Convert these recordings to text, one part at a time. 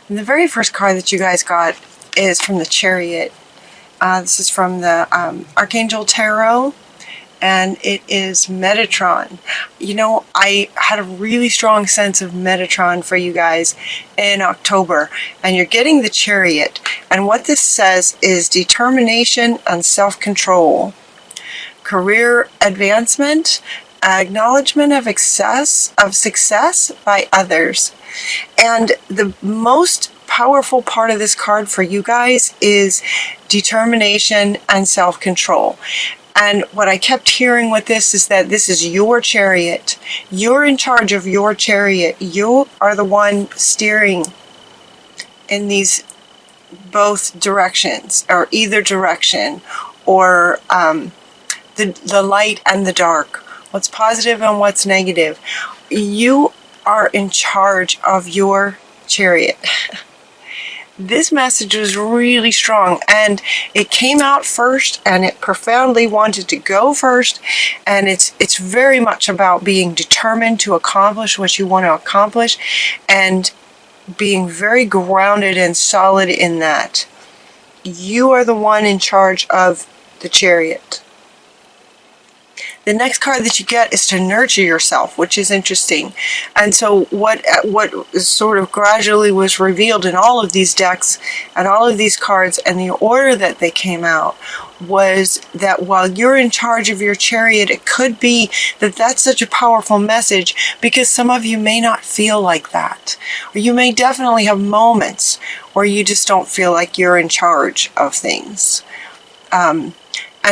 And the very first card that you guys got is from the Chariot. This is from the Archangel Tarot, and it is Metatron. You know, I had a really strong sense of Metatron for you guys in October, and you're getting the Chariot. And what this says is determination and self-control, career advancement, acknowledgement of success by others. And the most powerful part of this card for you guys is determination and self-control. And what I kept hearing with this is that this is your chariot. You're in charge of your chariot. You are the one steering in these both directions, or either direction, or the light and the dark, what's positive and what's negative. You are in charge of your chariot. This message was really strong, and it came out first, and it profoundly wanted to go first, and it's very much about being determined to accomplish what you want to accomplish, and being very grounded and solid in that. You are the one in charge of the chariot. The next card that you get is to nurture yourself, which is interesting. And so what sort of gradually was revealed in all of these decks and all of these cards, and the order that they came out, was that while you're in charge of your chariot, it could be that that's such a powerful message because some of you may not feel like that. Or you may definitely have moments where you just don't feel like you're in charge of things. And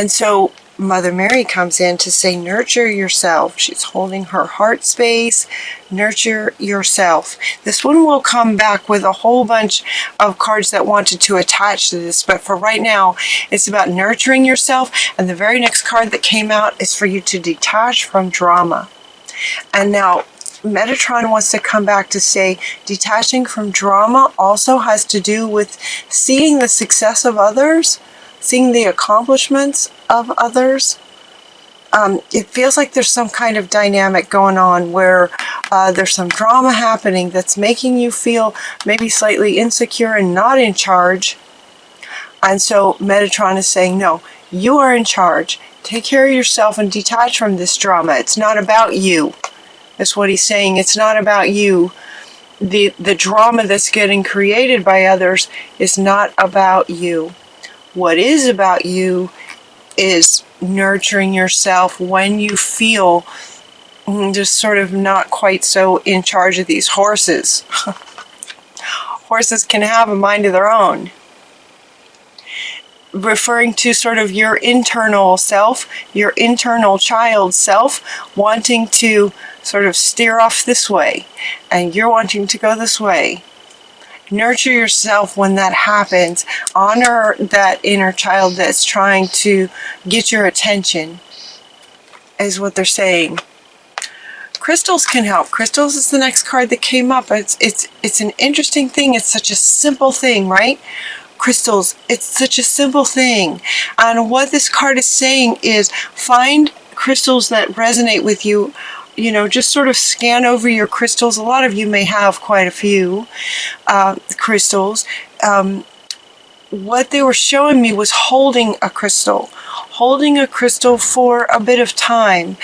so Mother Mary comes in to say, nurture yourself. She's holding her heart space. Nurture yourself. This one will come back with a whole bunch of cards that wanted to attach to this, but for right now, it's about nurturing yourself. And the very next card that came out is for you to detach from drama. And now, Metatron wants to come back to say, detaching from drama also has to do with seeing the success of others, seeing the accomplishments of others. It feels like there's some kind of dynamic going on where there's some drama happening that's making you feel maybe slightly insecure and not in charge. And so Metatron is saying, no, you are in charge. Take care of yourself and detach from this drama. It's not about you. That's what he's saying. It's not about you. The drama that's getting created by others is not about you. What is about you is nurturing yourself when you feel just sort of not quite so in charge of these horses. Horses can have a mind of their own. Referring to sort of your internal self, your internal child self, wanting to sort of steer off this way, and you're wanting to go this way. Nurture yourself when that happens. Honor that inner child that's trying to get your attention, is what they're saying. Crystals can help. Crystals is the next card that came up. It's an interesting thing. It's such a simple thing, right? Crystals, it's such a simple thing. And what this card is saying is find crystals that resonate with you. You know, just sort of scan over your crystals. A lot of you may have quite a few crystals. What they were showing me was holding a crystal for a bit of time.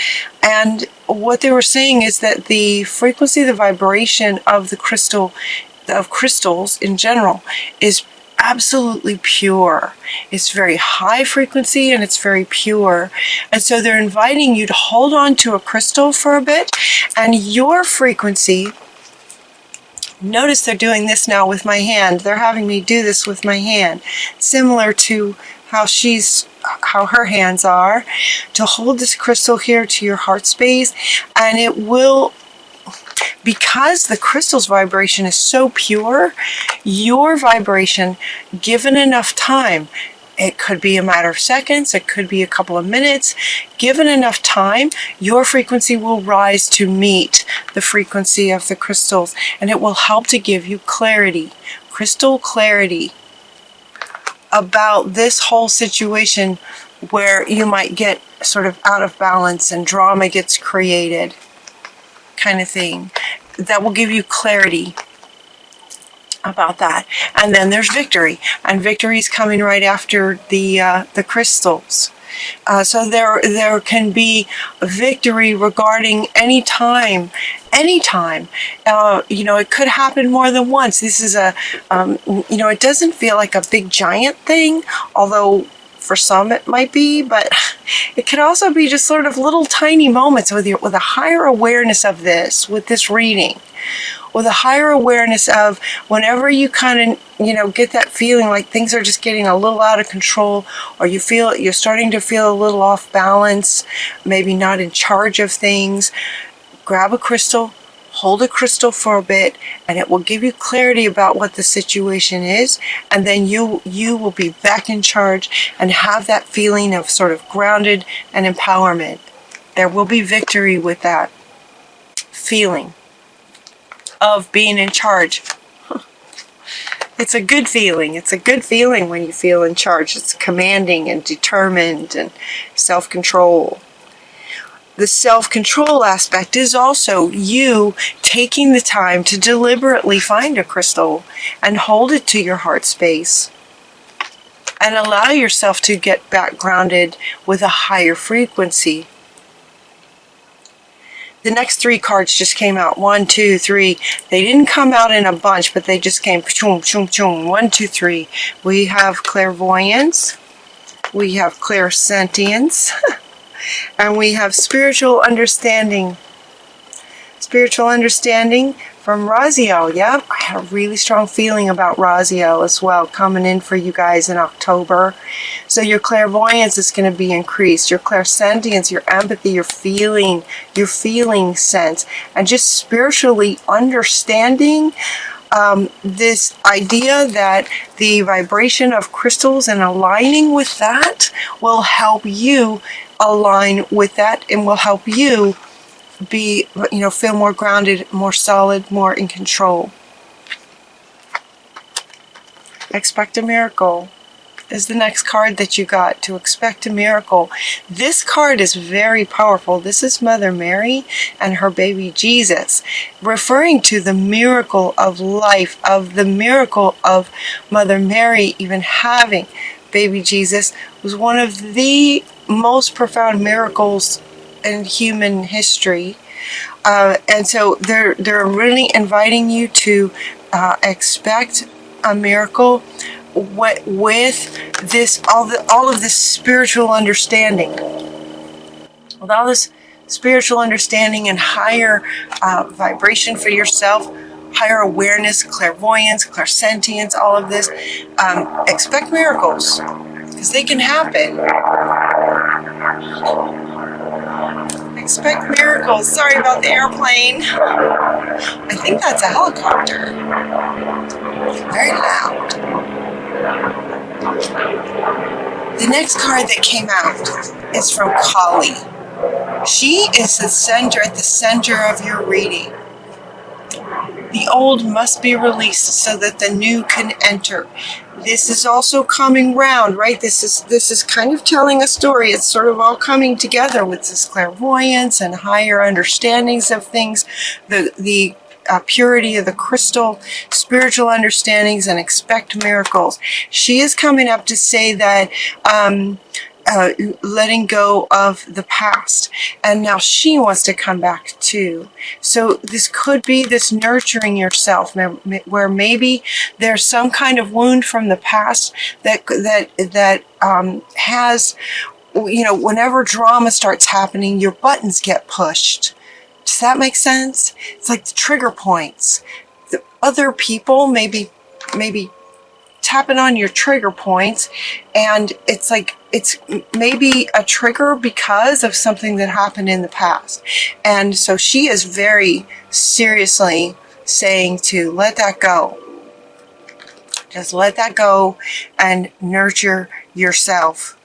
And what they were saying is that the frequency, the vibration of the crystal, of crystals in general, is absolutely pure. It's very high frequency and it's very pure. And so they're inviting you to hold on to a crystal for a bit, and your frequency, notice they're doing this now with my hand. They're having me do this with my hand, similar to how her hands are, to hold this crystal here to your heart space, and it will, because the crystal's vibration is so pure, your vibration, given enough time, it could be a matter of seconds, it could be a couple of minutes, given enough time, your frequency will rise to meet the frequency of the crystals, and it will help to give you clarity, crystal clarity, about this whole situation where you might get sort of out of balance and drama gets created, kind of thing. That will give you clarity. about that. And then there's victory, and victory is coming right after the crystals. So there can be victory regarding any time. It could happen more than once. This is it doesn't feel like a big giant thing, although for some it might be, but it could also be just sort of little tiny moments with a higher awareness of this, with this reading. With a higher awareness of whenever you kind of, get that feeling like things are just getting a little out of control, or you're starting to feel a little off balance, maybe not in charge of things, grab a crystal, hold a crystal for a bit, and it will give you clarity about what the situation is, and then you will be back in charge and have that feeling of sort of grounded and empowerment. There will be victory with that feeling of being in charge. It's a good feeling. It's a good feeling when you feel in charge. It's commanding and determined and self-control. The self-control aspect is also you taking the time to deliberately find a crystal and hold it to your heart space and allow yourself to get back grounded with a higher frequency. The next three cards just came out. 1, 2, 3. They didn't come out in a bunch, but they just came. 1, 2, 3. We have clairvoyance. We have clairsentience. And we have spiritual understanding. Spiritual understanding from Raziel. Yep, I had a really strong feeling about Raziel as well, coming in for you guys in October. So your clairvoyance is going to be increased. Your clairsentience, your empathy, your feeling sense, and just spiritually understanding this idea that the vibration of crystals and aligning with that will help you align with that and will help you be, feel more grounded, more solid, more in control. Expect a miracle is the next card that you got, to expect a miracle. This card is very powerful. This is Mother Mary and her baby Jesus, referring to the miracle of life, of the miracle of Mother Mary even having baby Jesus was one of the most profound miracles in human history. And so they're really inviting you to expect a miracle with this all of this spiritual understanding. With all this spiritual understanding and higher vibration for yourself, higher awareness, clairvoyance, clairsentience, all of this, expect miracles, because they can happen. Expect miracles. Sorry about the airplane. I think that's a helicopter. Very loud. The next card that came out is from Kali. She is at the center of your reading. The old must be released so that the new can enter. This is also coming round, right? This is kind of telling a story. It's sort of all coming together with this clairvoyance and higher understandings of things, the purity of the crystal, spiritual understandings, and expect miracles. She is coming up to say that letting go of the past, and now she wants to come back too. So this could be this nurturing yourself, where maybe there's some kind of wound from the past that has, whenever drama starts happening, your buttons get pushed. Does that make sense? It's like the trigger points. The other people maybe tapping on your trigger points, and it's like it's maybe a trigger because of something that happened in the past. And so she is very seriously saying to let that go. Just let that go and nurture yourself.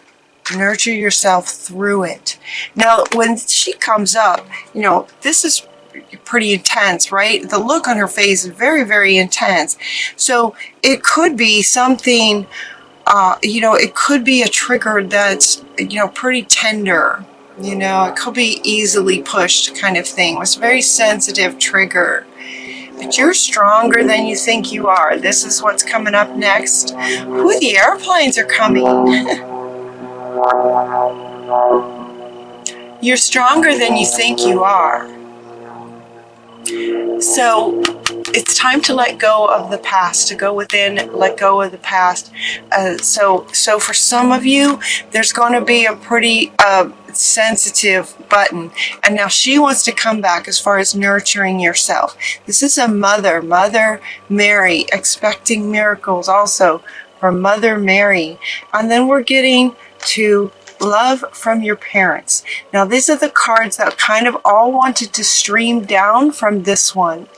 Nurture yourself through it. Now, when she comes up, this is pretty intense, right? The look on her face is very, very intense. So it could be something, it could be a trigger that's, pretty tender. It could be easily pushed kind of thing. It's a very sensitive trigger. But you're stronger than you think you are. This is what's coming up next. Ooh, the airplanes are coming. You're stronger than you think you are. So it's time to let go of the past, to go within, let go of the past. So for some of you, there's going to be a pretty sensitive button. And now she wants to come back as far as nurturing yourself. This is a Mother Mary, expecting miracles also from Mother Mary. And then we're getting to love from your parents. Now, these are the cards that kind of all wanted to stream down from this one.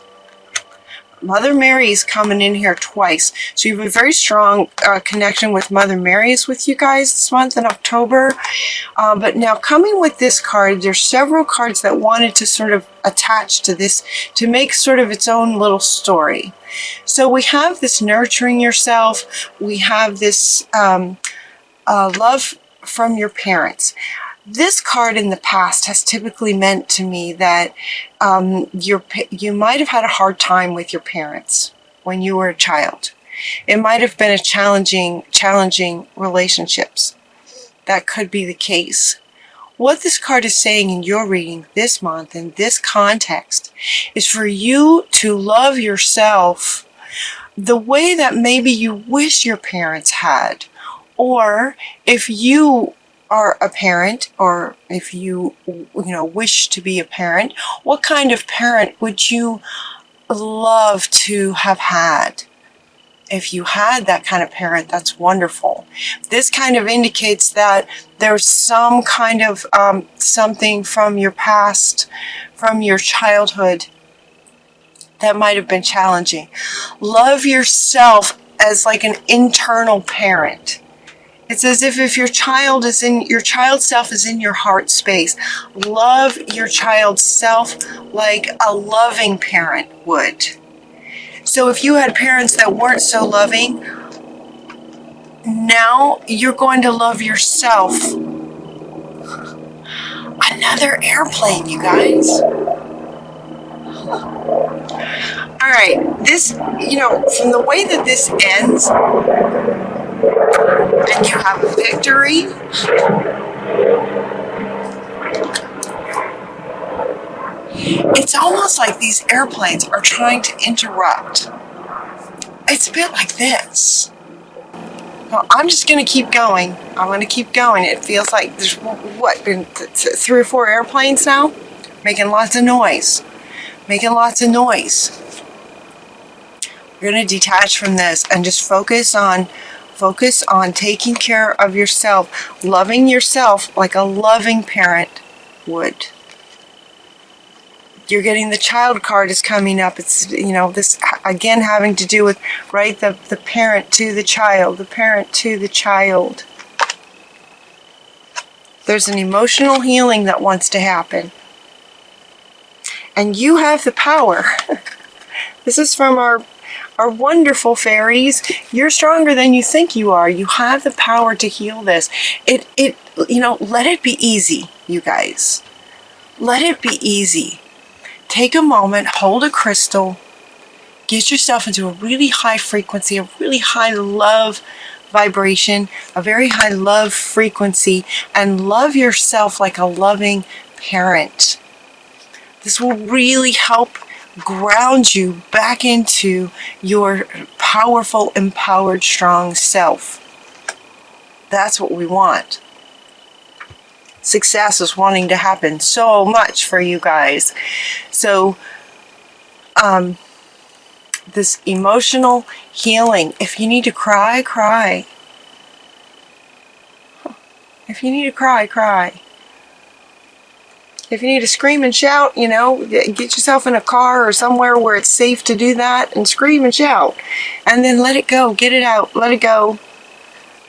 Mother Mary is coming in here twice. So you have a very strong connection with Mother Mary's with you guys this month in October. But now coming with this card, there's several cards that wanted to sort of attach to this to make sort of its own little story. So we have this nurturing yourself. We have this love from your parents. This card in the past has typically meant to me that you might have had a hard time with your parents when you were a child. It might have been a challenging relationships. That could be the case. What this card is saying in your reading this month in this context is for you to love yourself the way that maybe you wish your parents had. Or if you are a parent, or if you wish to be a parent, what kind of parent would you love to have had? If you had that kind of parent, that's wonderful. This kind of indicates that there's some kind of something from your past, from your childhood, that might have been challenging. Love yourself as like an internal parent. It's as if your child self is in your heart space. Love your child self like a loving parent would. So if you had parents that weren't so loving, now you're going to love yourself. Another airplane, you guys. All right, this, from the way that this ends, and you have a victory, it's almost like these airplanes are trying to interrupt. It's a bit like this. Well, I'm just going to keep going. I'm going to keep going. It feels like there's, been 3 or 4 airplanes now? Making lots of noise. Making lots of noise. You're going to detach from this and just focus on taking care of yourself, loving yourself like a loving parent would. You're getting the child card is coming up. It's, this again having to do with, right, the parent to the child, the parent to the child. There's an emotional healing that wants to happen. And you have the power. This is from our wonderful fairies. You're stronger than you think you are. You have the power to heal this. Let it be easy, you guys. Let it be easy. Take a moment, hold a crystal, get yourself into a really high frequency, a really high love vibration, a very high love frequency, and love yourself like a loving parent. This will really help ground you back into your powerful, empowered, strong self. That's what we want. Success is wanting to happen so much for you guys. So, this emotional healing, if you need to cry, cry. If you need to cry, cry. If you need to scream and shout, get yourself in a car or somewhere where it's safe to do that and scream and shout. And then let it go. Get it out. Let it go.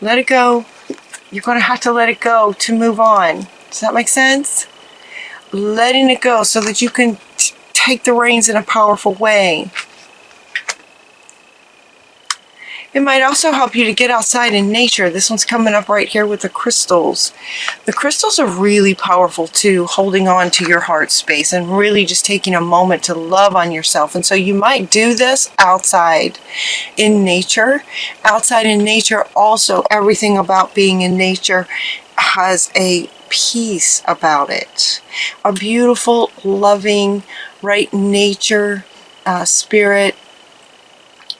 Let it go. You're going to have to let it go to move on. Does that make sense? Letting it go so that you can take the reins in a powerful way. It might also help you to get outside in nature. This one's coming up right here with the crystals. The crystals are really powerful too, holding on to your heart space and really just taking a moment to love on yourself. And so you might do this outside in nature. Outside in nature, also everything about being in nature has a peace about it. A beautiful, loving, right nature, spirit,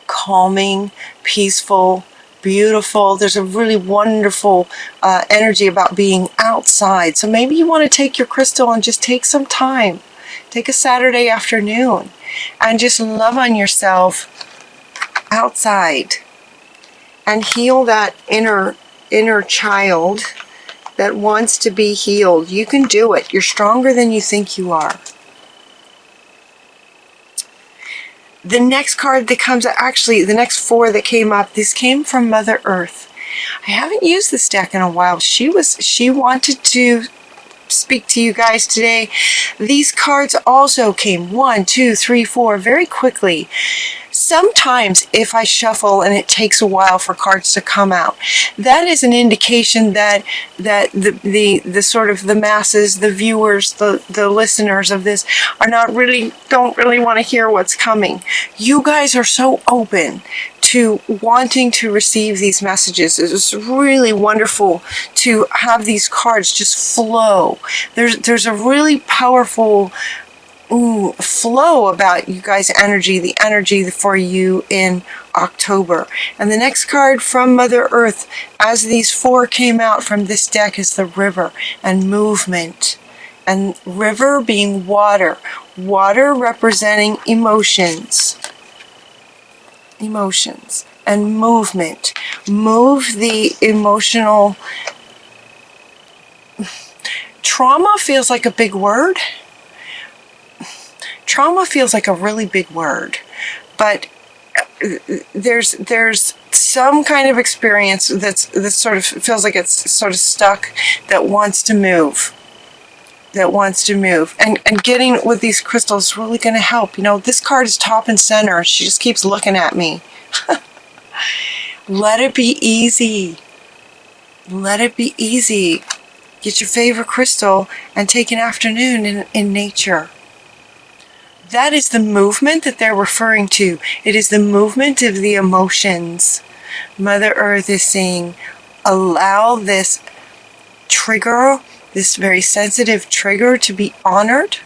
calming, peaceful, beautiful. There's a really wonderful energy about being outside. So maybe you want to take your crystal and just take some time. Take a Saturday afternoon and just love on yourself outside and heal that inner child that wants to be healed. You can do it. You're stronger than you think you are. The next card that comes, actually the next 4 that came up, this came from Mother Earth. I haven't used this deck in a while. She wanted to speak to you guys today. These cards also came 1, 2, 3, 4 very quickly. Sometimes if I shuffle and it takes a while for cards to come out, that is an indication that the sort of the masses, the viewers, the listeners of this don't really want to hear what's coming. You guys are so open to wanting to receive these messages. It's really wonderful to have these cards just flow. There's a really powerful flow about you guys' energy, the energy for you in October. And the next card from Mother Earth, as these 4 came out from this deck, is the river and movement. And river being water. Water representing emotions. Emotions. And movement. Move the emotional. Trauma feels like a big word. Trauma feels like a really big word, but there's some kind of experience that sort of feels like it's sort of stuck, that wants to move. And getting with these crystals is really going to help. You know, this card is top and center. She just keeps looking at me. Let it be easy. Let it be easy. Get your favorite crystal and take an afternoon in nature. That is the movement that they're referring to. It is the movement of the emotions. Mother Earth is saying, allow this trigger, this very sensitive trigger, to be honored,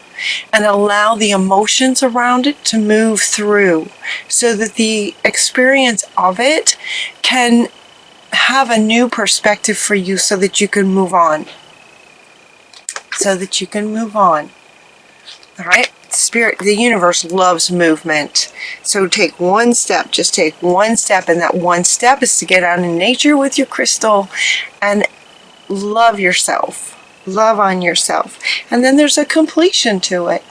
and allow the emotions around it to move through so that the experience of it can have a new perspective for you so that you can move on. All right? Spirit, the universe loves movement. So take one step, just take one step, and that one step is to get out in nature with your crystal and love yourself. Love on yourself. And then there's a completion to it.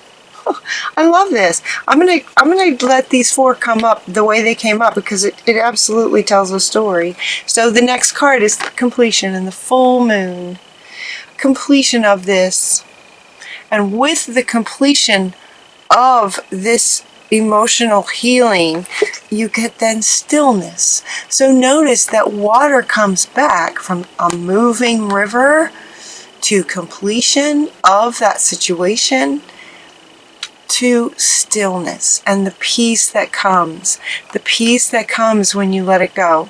I love this. I'm gonna let these 4 come up the way they came up because it absolutely tells a story. So the next card is completion and the full moon. Completion of this. And with the completion of this emotional healing, you get then stillness. So notice that water comes back from a moving river to completion of that situation to stillness and the peace that comes when you let it go.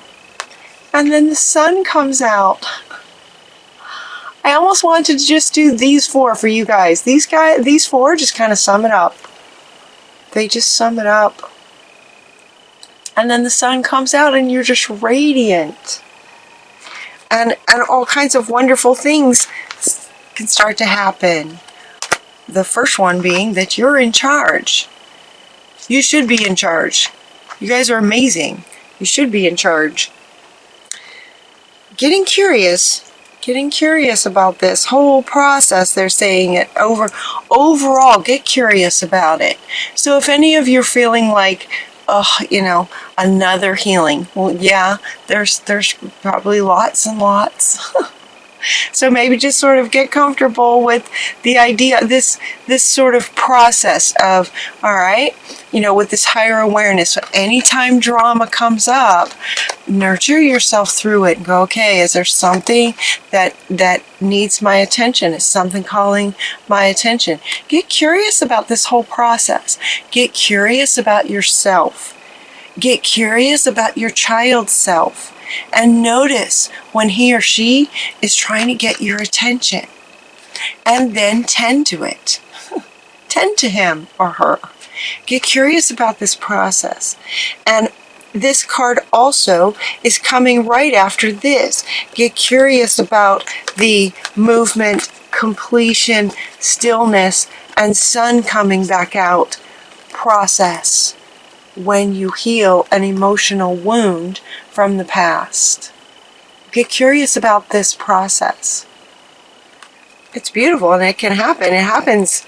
And then the sun comes out. I almost wanted to just do these 4 for you guys. These 4 just kind of sum it up. They just sum it up. And then the sun comes out and you're just radiant. And all kinds of wonderful things can start to happen. The first one being that you're in charge. You should be in charge. You guys are amazing. You should be in charge. Getting curious about this whole process. They're saying it overall, get curious about it. So if any of you are feeling like, another healing, well, yeah, there's probably lots and lots. So maybe just sort of get comfortable with the idea, this sort of process of, all right, with this higher awareness. So anytime drama comes up, nurture yourself through it and go, okay, is there something that needs my attention? Is something calling my attention? Get curious about this whole process. Get curious about yourself. Get curious about your child's self. And notice when he or she is trying to get your attention. And then tend to it. Tend to him or her. Get curious about this process. And this card also is coming right after this. Get curious about the movement, completion, stillness, and sun coming back out process when you heal an emotional wound from the past. Get curious about this process. It's beautiful and it can happen. It happens.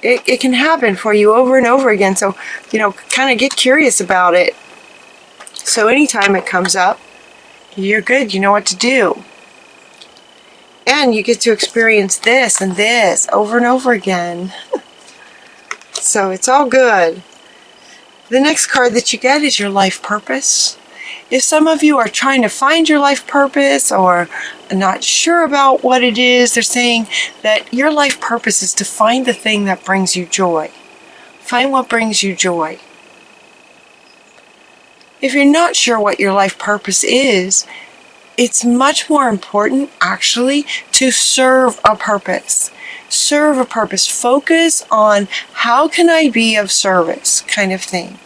It can happen for you over and over again. So, kind of get curious about it. So anytime it comes up, you're good. You know what to do. And you get to experience this and this over and over again. So it's all good. The next card that you get is your life purpose. If some of you are trying to find your life purpose or not sure about what it is, they're saying that your life purpose is to find the thing that brings you joy. Find what brings you joy. If you're not sure what your life purpose is, it's much more important, actually, to serve a purpose. Serve a purpose. Focus on how can I be of service kind of thing.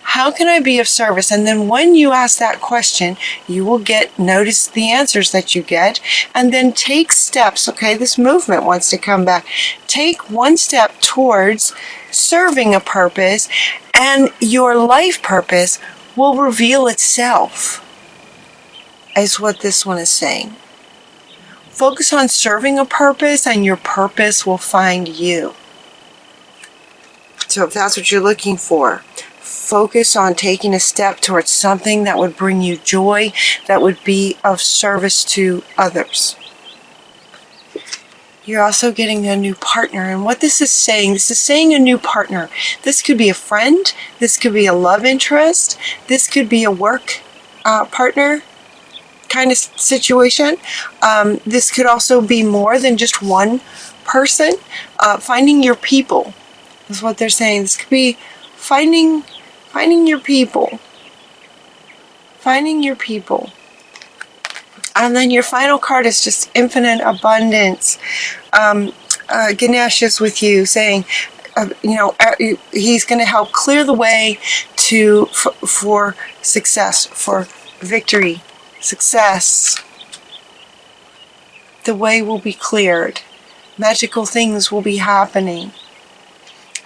How can I be of service? And then when you ask that question, you will notice the answers that you get, and then take steps. Okay, this movement wants to come back. Take one step towards serving a purpose, and your life purpose will reveal itself, is what this one is saying. Focus on serving a purpose, and your purpose will find you. So if that's what you're looking for, focus on taking a step towards something that would bring you joy, that would be of service to others. You're also getting a new partner. And what this is saying a new partner. This could be a friend. This could be a love interest. This could be a work partner kind of situation. This could also be more than just one person. Finding your people is what they're saying. This could be finding your people. Finding your people. And then your final card is just infinite abundance. Ganesh is with you saying, he's going to help clear the way for success, for victory, success. The way will be cleared. Magical things will be happening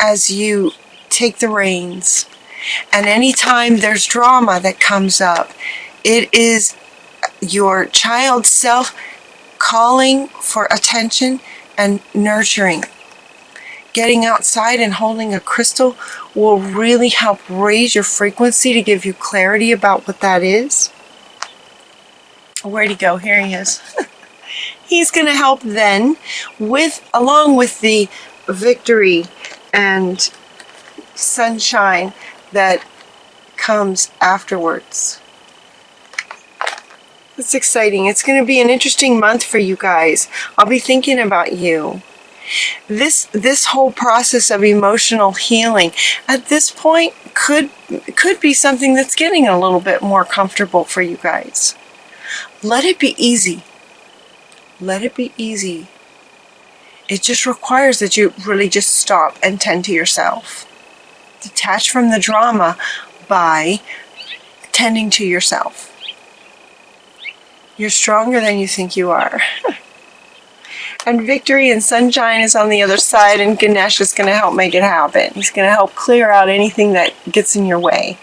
as you take the reins. And anytime there's drama that comes up, it is your child's self calling for attention and nurturing. Getting outside and holding a crystal will really help raise your frequency to give you clarity about what that is. Where'd he go? Here he is. He's going to help then, along with the victory and sunshine that comes afterwards. It's exciting. It's going to be an interesting month for you guys. I'll be thinking about you. This whole process of emotional healing at this point could be something that's getting a little bit more comfortable for you guys. Let it be easy. Let it be easy. It just requires that you really just stop and tend to yourself. Detach from the drama by tending to yourself. You're stronger than you think you are. And victory and sunshine is on the other side, and Ganesh is going to help make it happen. He's going to help clear out anything that gets in your way.